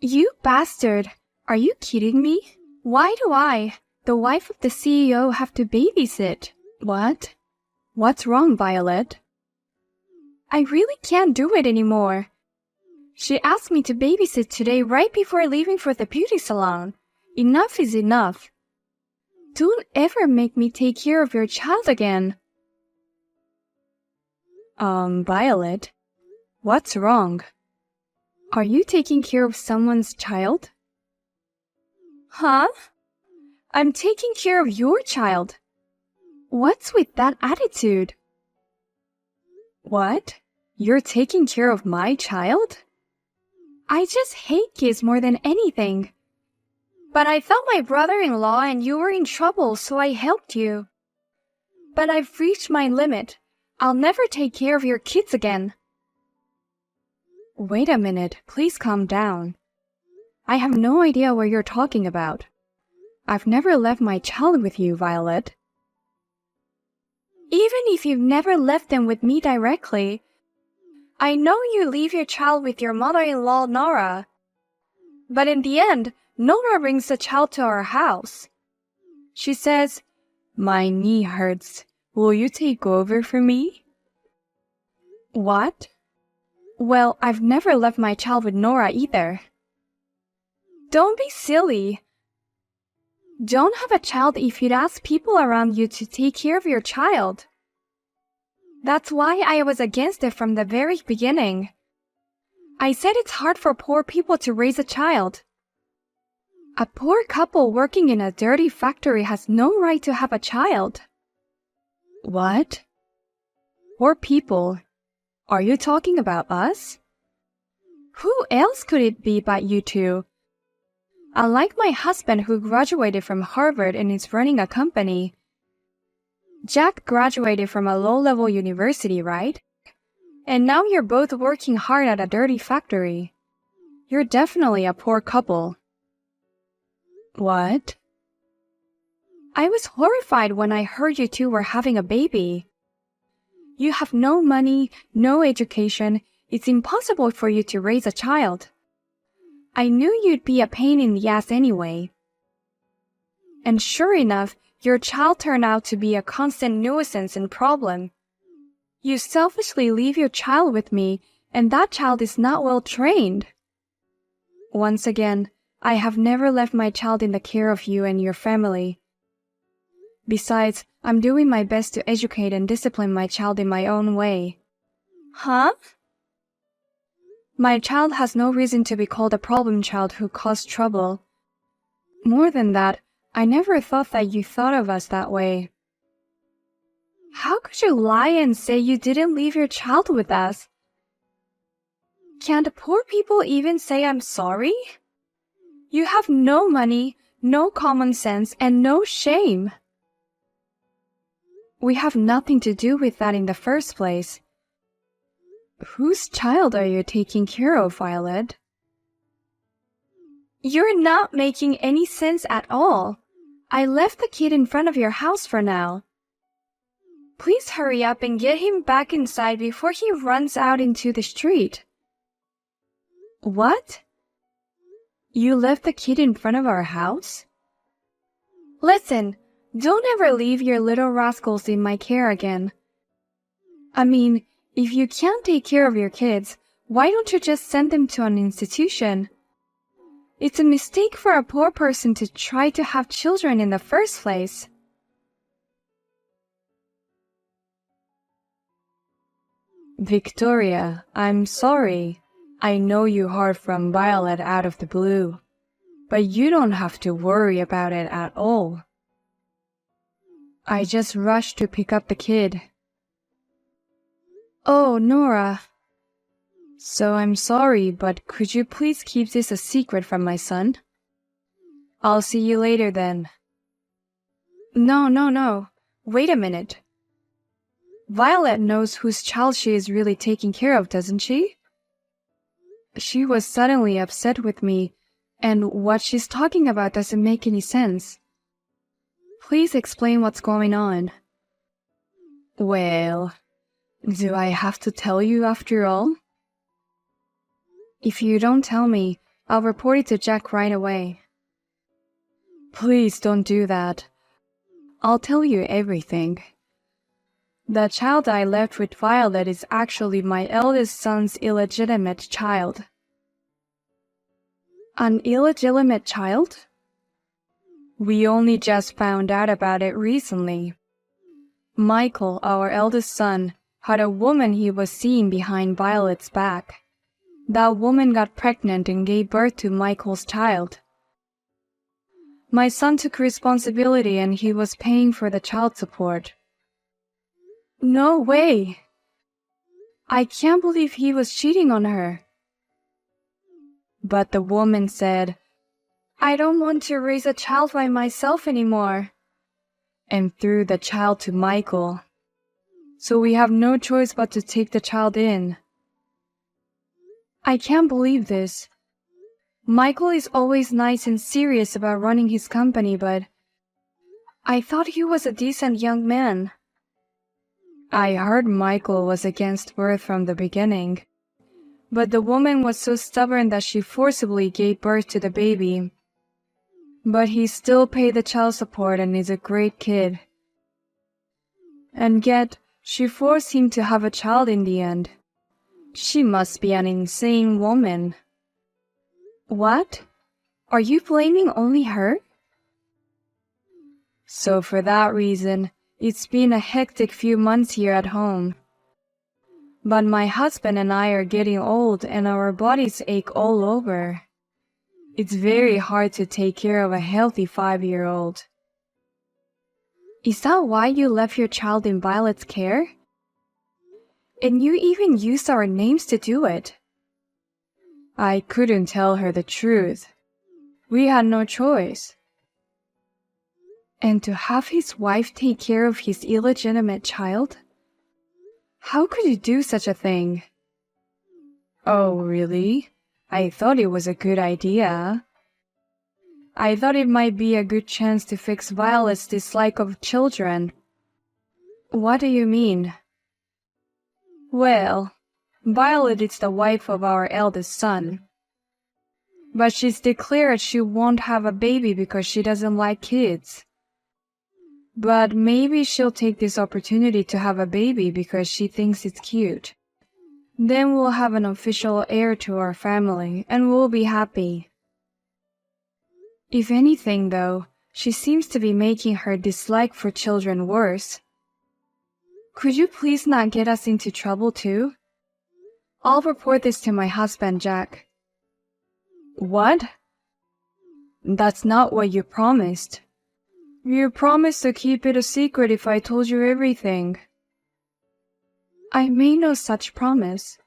You bastard! Are you kidding me? Why do I, the wife of the CEO, have to babysit? What? What's wrong, Violet? I really can't do it anymore. She asked me to babysit today right before leaving for the beauty salon. Enough is enough. Don't ever make me take care of your child again. Violet, what's wrong? Are you taking care of someone's child? Huh? I'm taking care of your child. What's with that attitude? What? You're taking care of my child? I just hate kids more than anything. But I felt my brother-in-law and you were in trouble, so I helped you. But I've reached my limit. I'll never take care of your kids again. Wait a minute, please calm down. I have no idea what you're talking about. I've never left my child with you, Violet. Even if you've never left them with me directly, I know you leave your child with your mother-in-law, Nora. But in the end, Nora brings the child to our house. She says, "My knee hurts. Will you take over for me?" What? Well, I've never left my child with Nora either. Don't be silly. Don't have a child if you'd ask people around you to take care of your child. That's why I was against it from the very beginning. I said it's hard for poor people to raise a child. A poor couple working in a dirty factory has no right to have a child. What? Poor people? Are you talking about us? Who else could it be but you two? Unlike my husband who graduated from Harvard and is running a company. Jack graduated from a low-level university, right? And now you're both working hard at a dirty factory. You're definitely a poor couple. What? I was horrified when I heard you two were having a baby. You have no money, no education. It's impossible for you to raise a child. I knew you'd be a pain in the ass anyway. And sure enough, your child turned out to be a constant nuisance and problem. You selfishly leave your child with me, and that child is not well trained. Once again, I have never left my child in the care of you and your family. Besides, I'm doing my best to educate and discipline my child in my own way. Huh? My child has no reason to be called a problem child who caused trouble. More than that, I never thought that you thought of us that way. How could you lie and say you didn't leave your child with us? Can't poor people even say I'm sorry? You have no money, no common sense, and no shame. We have nothing to do with that in the first place. Whose child are you taking care of, Violet? You're not making any sense at all. I left the kid in front of your house for now. Please hurry up and get him back inside before he runs out into the street. What? You left the kid in front of our house? Listen, don't ever leave your little rascals in my care again. I mean, if you can't take care of your kids, why don't you just send them to an institution? It's a mistake for a poor person to try to have children in the first place. Victoria, I'm sorry. I know you heard from Violet out of the blue, but you don't have to worry about it at all. I just rushed to pick up the kid. Oh, Nora. So I'm sorry, but could you please keep this a secret from my son? I'll see you later then. No. Wait a minute. Violet knows whose child she is really taking care of, doesn't she? She was suddenly upset with me, and what she's talking about doesn't make any sense. Please explain what's going on. Well, do I have to tell you after all? If you don't tell me, I'll report it to Jack right away. Please don't do that. I'll tell you everything. The child I left with Violet is actually my eldest son's illegitimate child. An illegitimate child? We only just found out about it recently. Michael, our eldest son, had a woman he was seeing behind Violet's back. That woman got pregnant and gave birth to Michael's child. My son took responsibility and he was paying for the child support. No way! I can't believe he was cheating on her. But the woman said, I don't want to raise a child by myself anymore, and threw the child to Michael. So we have no choice but to take the child in. I can't believe this. Michael is always nice and serious about running his company, but I thought he was a decent young man. I heard Michael was against birth from the beginning, but the woman was so stubborn that she forcibly gave birth to the baby. But he still paid the child support and is a great kid. And yet, she forced him to have a child in the end. She must be an insane woman. What? Are you blaming only her? So for that reason, it's been a hectic few months here at home. But my husband and I are getting old and our bodies ache all over. It's very hard to take care of a healthy 5-year-old. Is that why you left your child in Violet's care? And you even used our names to do it. I couldn't tell her the truth. We had no choice. And to have his wife take care of his illegitimate child? How could you do such a thing? Oh, really? I thought it was a good idea. I thought it might be a good chance to fix Violet's dislike of children. What do you mean? Well, Violet is the wife of our eldest son. But she's declared she won't have a baby because she doesn't like kids. But maybe she'll take this opportunity to have a baby because she thinks it's cute. Then we'll have an official heir to our family and we'll be happy. If anything, though, she seems to be making her dislike for children worse. Could you please not get us into trouble too? I'll report this to my husband, Jack. What? That's not what you promised. You promised to keep it a secret if I told you everything. I made no such promise.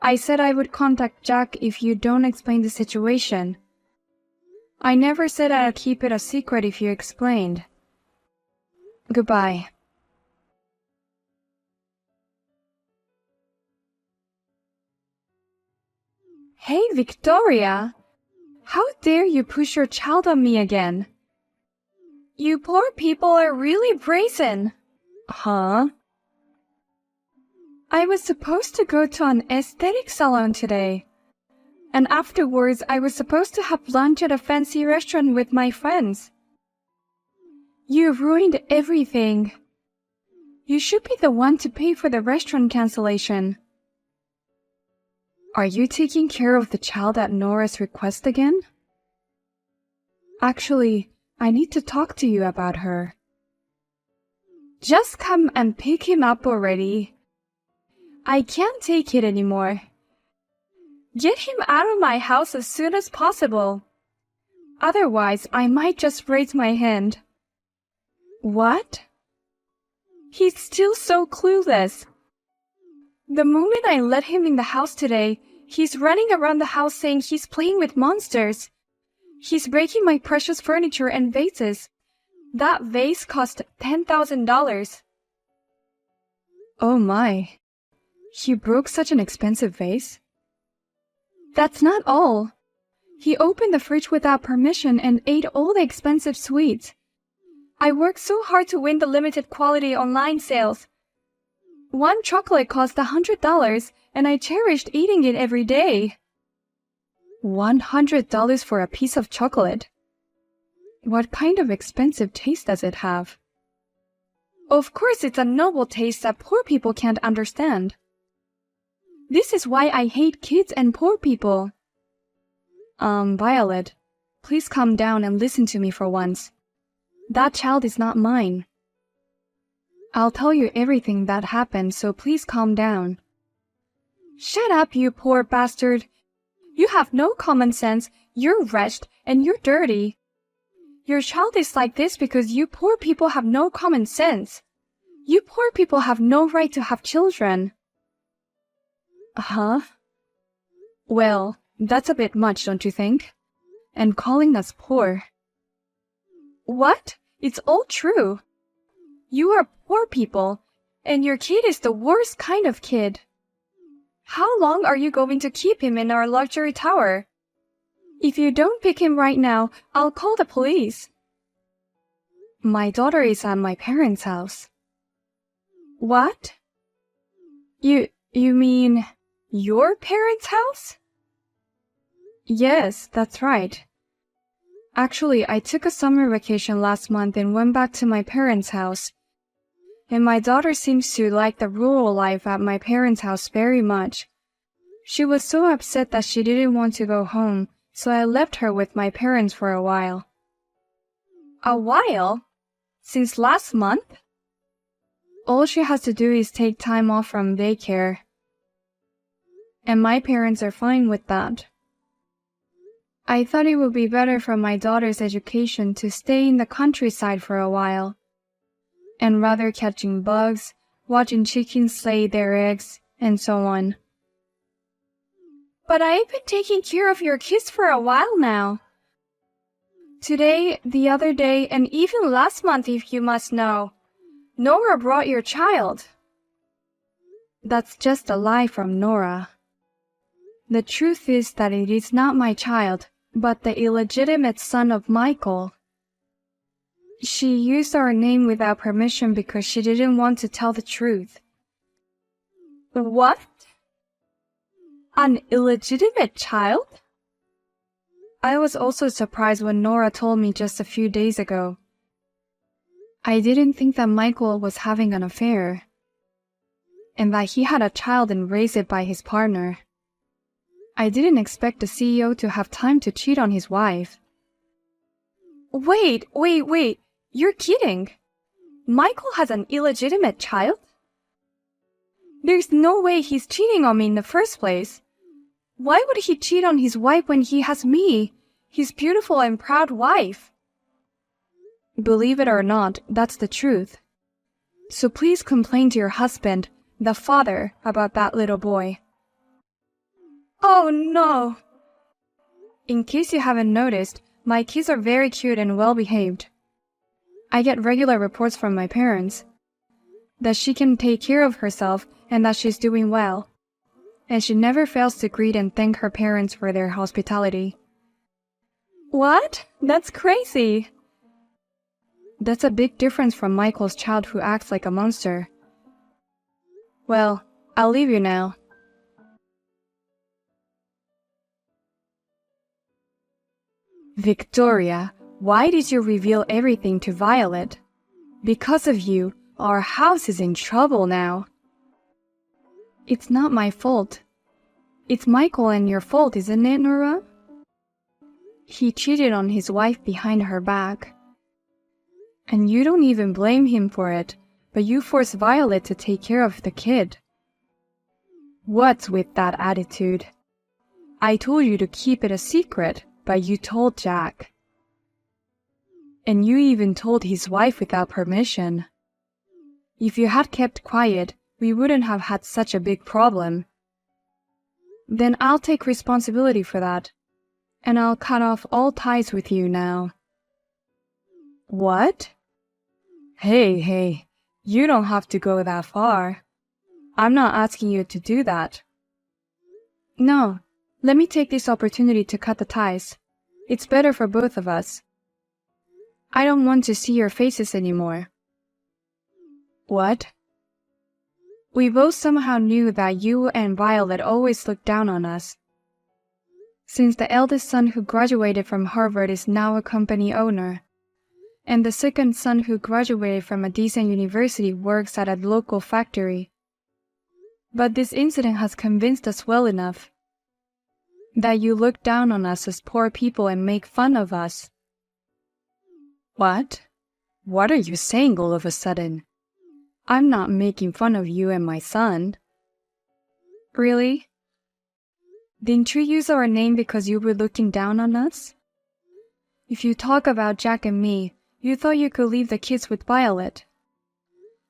I said I would contact Jack if you don't explain the situation. I never said I'd keep it a secret if you explained. Goodbye. Hey, Victoria! How dare you push your child on me again? You poor people are really brazen. Huh? I was supposed to go to an aesthetic salon today. And afterwards, I was supposed to have lunch at a fancy restaurant with my friends. You ruined everything. You should be the one to pay for the restaurant cancellation. Are you taking care of the child at Nora's request again? Actually, I need to talk to you about her. Just come and pick him up already. I can't take it anymore. Get him out of my house as soon as possible. Otherwise, I might just raise my hand. What? He's still so clueless. The moment I let him in the house today, he's running around the house saying he's playing with monsters. He's breaking my precious furniture and vases. That vase cost $10,000. Oh my. He broke such an expensive vase? That's not all. He opened the fridge without permission and ate all the expensive sweets. I worked so hard to win the limited quality online sales. One chocolate cost $100, and I cherished eating it every day. $100 for a piece of chocolate? What kind of expensive taste does it have? Of course it's a noble taste that poor people can't understand. This is why I hate kids and poor people. Violet, please calm down and listen to me for once. That child is not mine. I'll tell you everything that happened, so please calm down. Shut up, you poor bastard. You have no common sense, you're wretched, and you're dirty. Your child is like this because you poor people have no common sense. You poor people have no right to have children. Huh? Well, that's a bit much, don't you think? And calling us poor. What? It's all true. You are poor people, and your kid is the worst kind of kid. How long are you going to keep him in our luxury tower? If you don't pick him right now, I'll call the police. My daughter is at my parents' house. What? You mean your parents' house? Yes, that's right. Actually, I took a summer vacation last month and went back to my parents' house. And my daughter seems to like the rural life at my parents' house very much. She was so upset that she didn't want to go home, so I left her with my parents for a while. A while? Since last month? All she has to do is take time off from daycare. And my parents are fine with that. I thought it would be better for my daughter's education to stay in the countryside for a while, and rather catching bugs, watching chickens lay their eggs, and so on. But I've been taking care of your kids for a while now. Today, the other day, and even last month, if you must know, Nora brought your child. That's just a lie from Nora. The truth is that it is not my child, but the illegitimate son of Michael. She used our name without permission because she didn't want to tell the truth. What? An illegitimate child? I was also surprised when Nora told me just a few days ago. I didn't think that Michael was having an affair, and that he had a child and raised it by his partner. I didn't expect the CEO to have time to cheat on his wife. Wait, you're kidding. Michael has an illegitimate child? There's no way he's cheating on me in the first place. Why would he cheat on his wife when he has me, his beautiful and proud wife? Believe it or not, that's the truth. So please complain to your husband, the father, about that little boy. Oh no! In case you haven't noticed, my kids are very cute and well-behaved. I get regular reports from my parents that she can take care of herself and that she's doing well. And she never fails to greet and thank her parents for their hospitality. What? That's crazy! That's a big difference from Michael's child who acts like a monster. Well, I'll leave you now. Victoria, why did you reveal everything to Violet? Because of you, our house is in trouble now. It's not my fault. It's Michael and your fault, isn't it, Nora? He cheated on his wife behind her back. And you don't even blame him for it, but you forced Violet to take care of the kid. What's with that attitude? I told you to keep it a secret, but you told Jack. And you even told his wife without permission. If you had kept quiet, we wouldn't have had such a big problem. Then I'll take responsibility for that, and I'll cut off all ties with you now. What? Hey, you don't have to go that far. I'm not asking you to do that. No, let me take this opportunity to cut the ties. It's better for both of us. I don't want to see your faces anymore. What? We both somehow knew that you and Violet always looked down on us. since the eldest son who graduated from Harvard is now a company owner, and the second son who graduated from a decent university works at a local factory. But this incident has convinced us well enough that you look down on us as poor people and make fun of us. What? What are you saying all of a sudden? I'm not making fun of you and my son. Really? Didn't you use our name because you were looking down on us? If you talk about Jack and me, you thought you could leave the kids with Violet.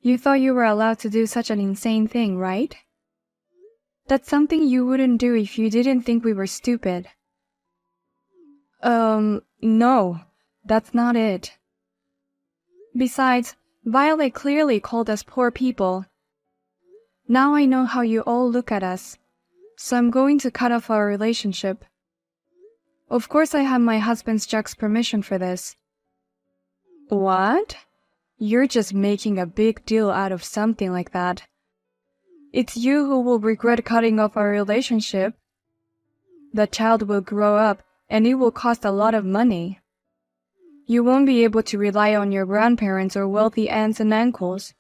You thought you were allowed to do such an insane thing, right? That's something you wouldn't do if you didn't think we were stupid. No, that's not it. Besides, Violet clearly called us poor people. Now I know how you all look at us, so I'm going to cut off our relationship. Of course I have my husband Jack's permission for this. What? You're just making a big deal out of something like that. It's you who will regret cutting off our relationship. The child will grow up and it will cost a lot of money. You won't be able to rely on your grandparents or wealthy aunts and uncles.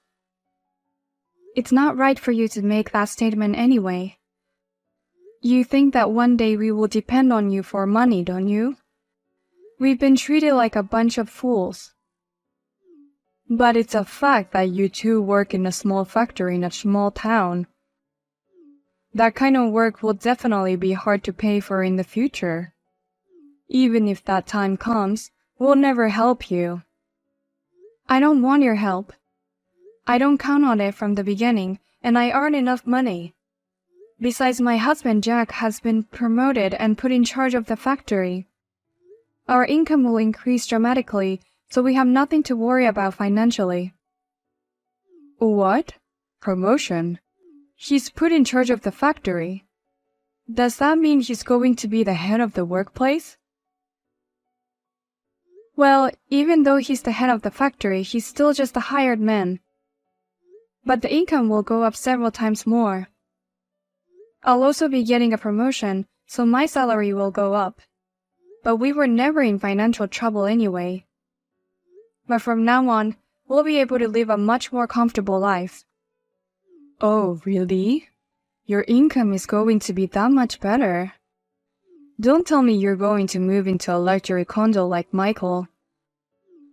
It's not right for you to make that statement anyway. You think that one day we will depend on you for money, don't you? We've been treated like a bunch of fools. But it's a fact that you two work in a small factory in a small town. That kind of work will definitely be hard to pay for in the future. Even if that time comes, we'll never help you. I don't want your help. I don't count on it from the beginning, and I earn enough money. Besides, my husband Jack has been promoted and put in charge of the factory. Our income will increase dramatically, so we have nothing to worry about financially. What? Promotion? He's put in charge of the factory. Does that mean he's going to be the head of the workplace? Well, even though he's the head of the factory, he's still just a hired man. But the income will go up several times more. I'll also be getting a promotion, so my salary will go up. But we were never in financial trouble anyway. But from now on, we'll be able to live a much more comfortable life. Oh, really? Your income is going to be that much better. Don't tell me you're going to move into a luxury condo like Michael.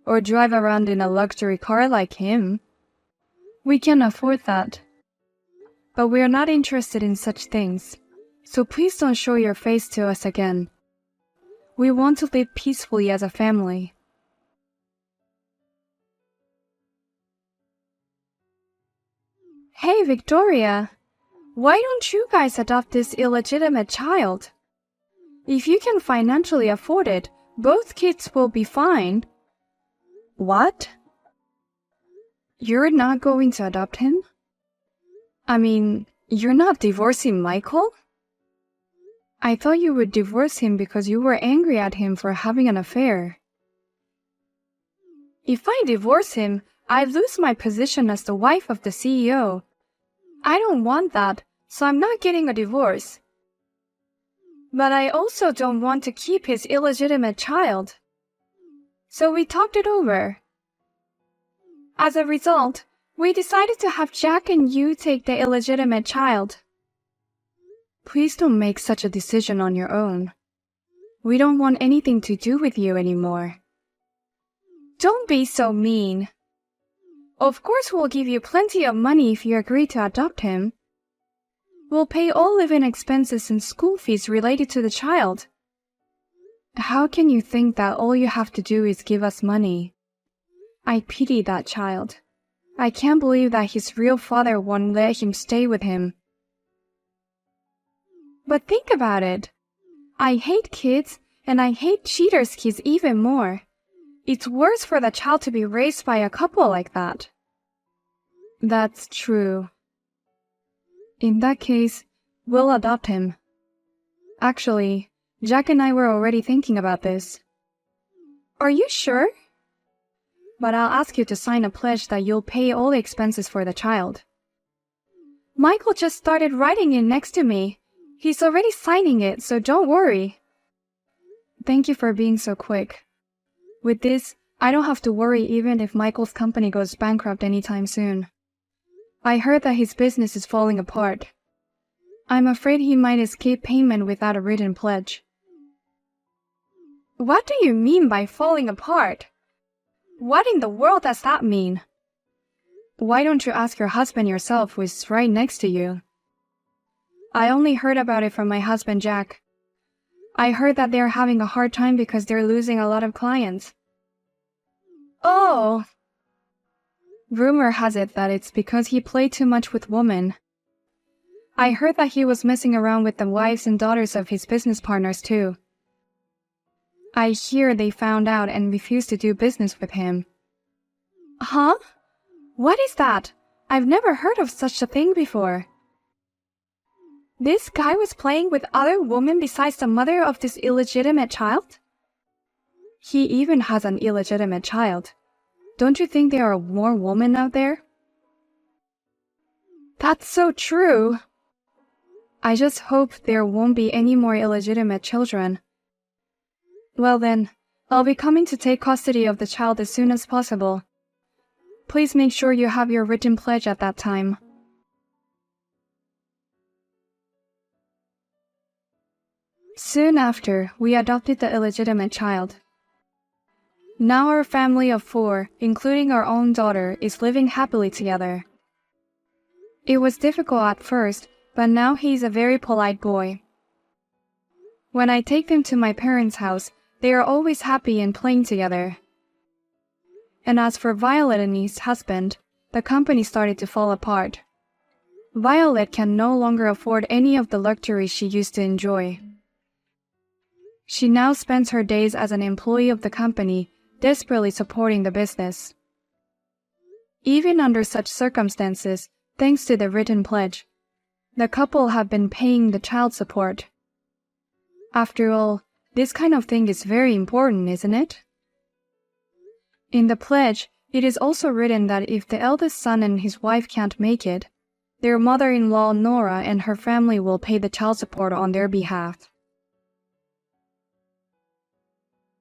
Or drive around in a luxury car like him. We can afford that. But we're not interested in such things. So please don't show your face to us again. We want to live peacefully as a family. Hey, Victoria, why don't you guys adopt this illegitimate child? If you can financially afford it, both kids will be fine. What? You're not going to adopt him? I mean, you're not divorcing Michael? I thought you would divorce him because you were angry at him for having an affair. If I divorce him, I lose my position as the wife of the CEO. I don't want that, so I'm not getting a divorce. But I also don't want to keep his illegitimate child. So we talked it over. As a result, we decided to have Jack and you take the illegitimate child. Please don't make such a decision on your own. We don't want anything to do with you anymore. Don't be so mean. Of course we'll give you plenty of money if you agree to adopt him. We'll pay all living expenses and school fees related to the child. How can you think that all you have to do is give us money? I pity that child. I can't believe that his real father won't let him stay with him. But think about it. I hate kids, and I hate cheaters' kids even more. It's worse for the child to be raised by a couple like that. That's true. In that case, we'll adopt him. Actually, Jack and I were already thinking about this. Are you sure? But I'll ask you to sign a pledge that you'll pay all the expenses for the child. Michael just started writing it next to me. He's already signing it, so don't worry. Thank you for being so quick. With this, I don't have to worry even if Michael's company goes bankrupt anytime soon. I heard that his business is falling apart. I'm afraid he might escape payment without a written pledge. What do you mean by falling apart? What in the world does that mean? Why don't you ask your husband yourself, who is right next to you? I only heard about it from my husband Jack. I heard that they're having a hard time because they're losing a lot of clients. Oh! Rumor has it that it's because he played too much with women. I heard that he was messing around with the wives and daughters of his business partners too. I hear they found out and refused to do business with him. Huh? What is that? I've never heard of such a thing before. This guy was playing with other women besides the mother of this illegitimate child? He even has an illegitimate child. Don't you think there are more women out there? That's so true. I just hope there won't be any more illegitimate children. Well then, I'll be coming to take custody of the child as soon as possible. Please make sure you have your written pledge at that time. Soon after, we adopted the illegitimate child. Now our family of 4, including our own daughter, is living happily together. It was difficult at first, but now he's a very polite boy. When I take them to my parents' house, they are always happy and playing together. And as for Violet and his husband, the company started to fall apart. Violet can no longer afford any of the luxuries she used to enjoy. She now spends her days as an employee of the company, desperately supporting the business. Even under such circumstances, thanks to the written pledge, the couple have been paying the child support. After all, this kind of thing is very important, isn't it? In the pledge, it is also written that if the eldest son and his wife can't make it, their mother-in-law Nora and her family will pay the child support on their behalf.